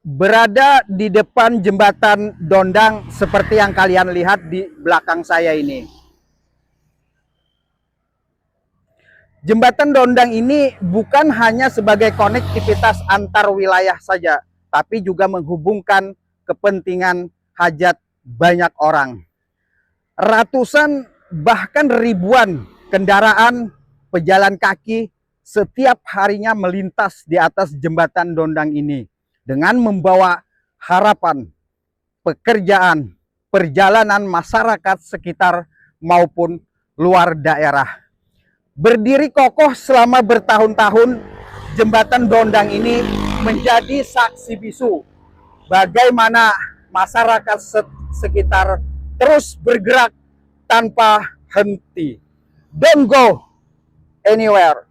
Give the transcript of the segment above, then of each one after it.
Berada di depan jembatan Dondang seperti yang kalian lihat di belakang saya ini. Jembatan Dondang ini bukan hanya sebagai konektivitas antar wilayah saja, tapi juga menghubungkan kepentingan hajat banyak orang. Ratusan bahkan ribuan kendaraan pejalan kaki setiap harinya melintas di atas jembatan Dondang ini dengan membawa harapan, pekerjaan, perjalanan masyarakat sekitar maupun luar daerah. Berdiri kokoh selama bertahun-tahun, jembatan Dondang ini menjadi saksi bisu bagaimana masyarakat sekitar terus bergerak tanpa henti. Don't go anywhere.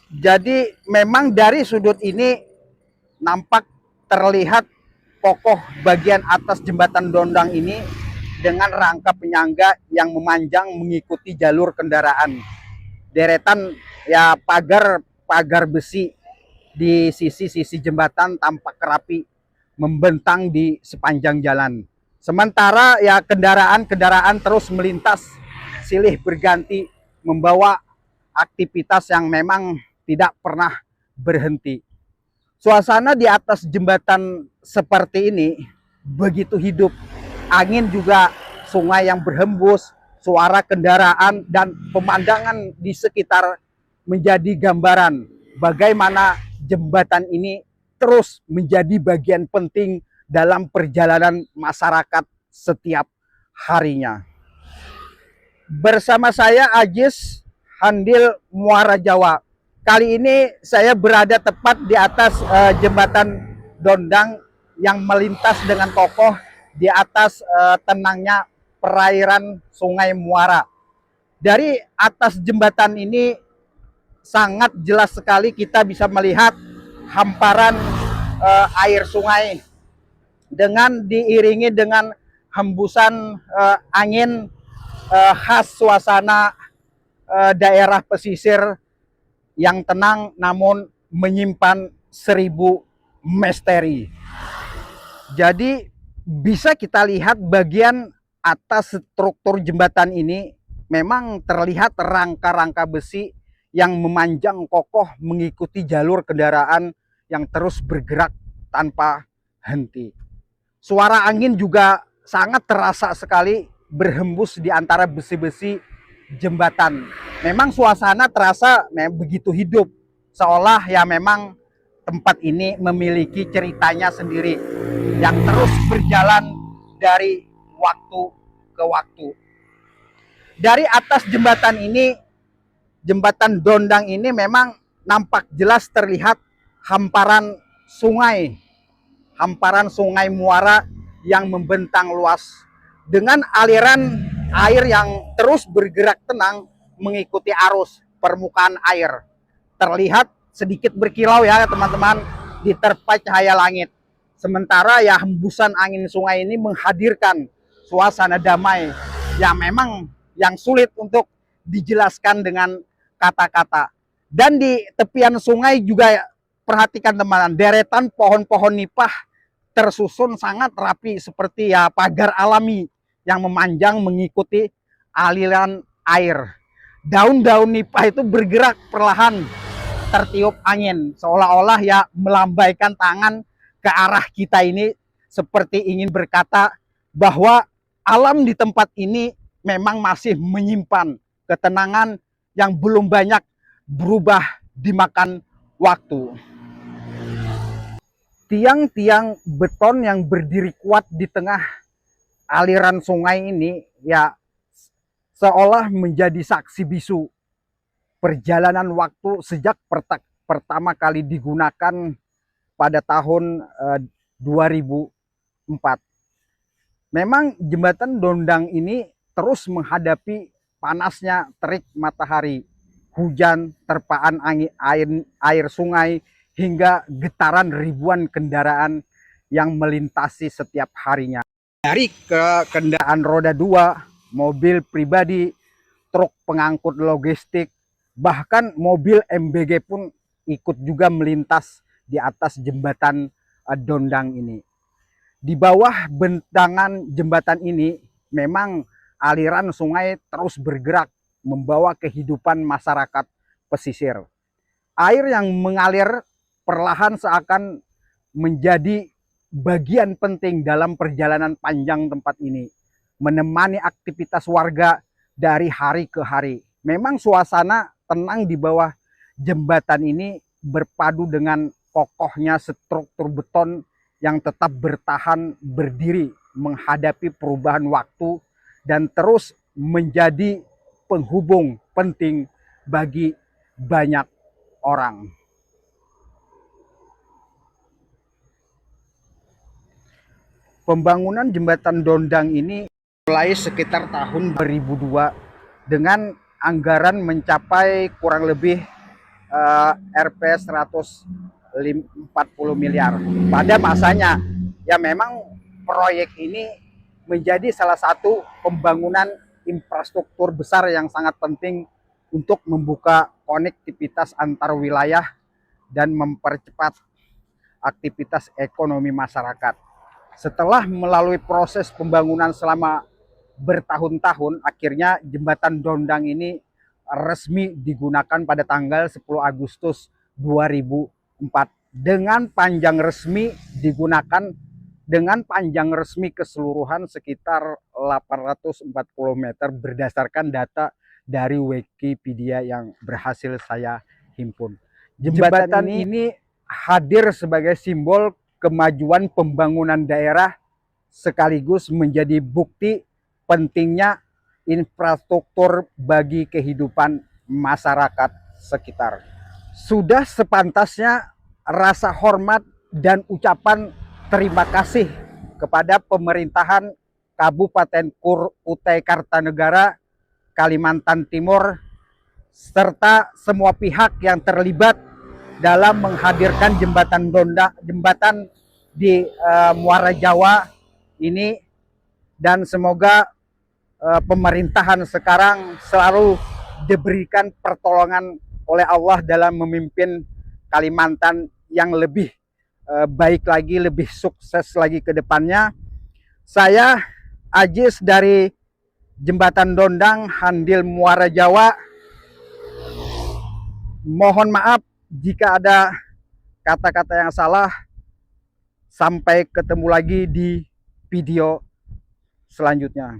Jadi memang dari sudut ini nampak terlihat kokoh bagian atas jembatan Dondang ini dengan rangka penyangga yang memanjang mengikuti jalur kendaraan. Deretan ya pagar besi di sisi-sisi jembatan tampak rapi membentang di sepanjang jalan. Sementara ya kendaraan-kendaraan terus melintas silih berganti membawa aktivitas yang memang tidak pernah berhenti. Suasana di atas jembatan seperti ini begitu hidup. Angin juga, sungai yang berhembus, suara kendaraan dan pemandangan di sekitar menjadi gambaran bagaimana jembatan ini terus menjadi bagian penting dalam perjalanan masyarakat setiap harinya. Bersama saya Ajis, Handil Muara Jawa. Kali ini saya berada tepat di atas jembatan Dondang yang melintas dengan kokoh di atas tenangnya perairan Sungai Muara. Dari atas jembatan ini sangat jelas sekali kita bisa melihat hamparan air sungai dengan diiringi dengan hembusan angin khas suasana daerah pesisir yang tenang namun menyimpan 1000 misteri. Jadi bisa kita lihat bagian atas struktur jembatan ini memang terlihat rangka-rangka besi yang memanjang kokoh mengikuti jalur kendaraan yang terus bergerak tanpa henti. Suara angin juga sangat terasa sekali berhembus di antara besi-besi jembatan. Memang suasana terasa begitu hidup, seolah ya memang tempat ini memiliki ceritanya sendiri yang terus berjalan dari waktu ke waktu. Dari atas jembatan ini, jembatan Dondang ini memang nampak jelas terlihat hamparan sungai Muara yang membentang luas dengan aliran air yang terus bergerak tenang mengikuti arus permukaan air. Terlihat sedikit berkilau ya teman-teman, diterpa cahaya langit. Sementara ya hembusan angin sungai ini menghadirkan suasana damai yang memang yang sulit untuk dijelaskan dengan kata-kata. Dan di tepian sungai juga perhatikan teman-teman, deretan pohon-pohon nipah tersusun sangat rapi seperti ya pagar alami yang memanjang mengikuti aliran air. Daun-daun nipah itu bergerak perlahan tertiup angin, seolah-olah ya melambaikan tangan ke arah kita ini seperti ingin berkata bahwa alam di tempat ini memang masih menyimpan ketenangan yang belum banyak berubah dimakan waktu. Tiang-tiang beton yang berdiri kuat di tengah aliran sungai ini ya seolah menjadi saksi bisu perjalanan waktu sejak pertama kali digunakan pada tahun 2004. Memang jembatan Dondang ini terus menghadapi panasnya terik matahari, hujan, terpaan angin, air sungai, hingga getaran ribuan kendaraan yang melintasi setiap harinya. Dari kendaraan roda 2, mobil pribadi, truk pengangkut logistik, bahkan mobil MBG pun ikut juga melintas di atas jembatan Dondang ini. Di bawah bentangan jembatan ini memang aliran sungai terus bergerak membawa kehidupan masyarakat pesisir. Air yang mengalir perlahan seakan menjadi bagian penting dalam perjalanan panjang tempat ini, menemani aktivitas warga dari hari ke hari. Memang suasana tenang di bawah jembatan ini berpadu dengan kokohnya struktur beton yang tetap bertahan berdiri menghadapi perubahan waktu dan terus menjadi penghubung penting bagi banyak orang. Pembangunan jembatan Dondang ini mulai sekitar tahun 2002 dengan anggaran mencapai kurang lebih Rp 140 miliar. Pada masanya, ya memang proyek ini menjadi salah satu pembangunan infrastruktur besar yang sangat penting untuk membuka konektivitas antar wilayah dan mempercepat aktivitas ekonomi masyarakat. Setelah melalui proses pembangunan selama bertahun-tahun, akhirnya jembatan Dondang ini resmi digunakan pada tanggal 10 Agustus 2004 dengan panjang resmi digunakan dengan panjang resmi keseluruhan sekitar 840 meter berdasarkan data dari Wikipedia yang berhasil saya himpun. Jembatan ini hadir sebagai simbol kemajuan pembangunan daerah sekaligus menjadi bukti pentingnya infrastruktur bagi kehidupan masyarakat sekitar. Sudah sepantasnya rasa hormat dan ucapan terima kasih kepada pemerintahan Kabupaten Kutai Kartanegara, Kalimantan Timur, serta semua pihak yang terlibat dalam menghadirkan jembatan di Muara Jawa ini, dan semoga pemerintahan sekarang selalu diberikan pertolongan oleh Allah dalam memimpin Kalimantan yang lebih baik lagi, lebih sukses lagi ke depannya. Saya Ajis dari Jembatan Dondang, Handil Muara Jawa. Mohon maaf jika ada kata-kata yang salah. Sampai ketemu lagi di video selanjutnya.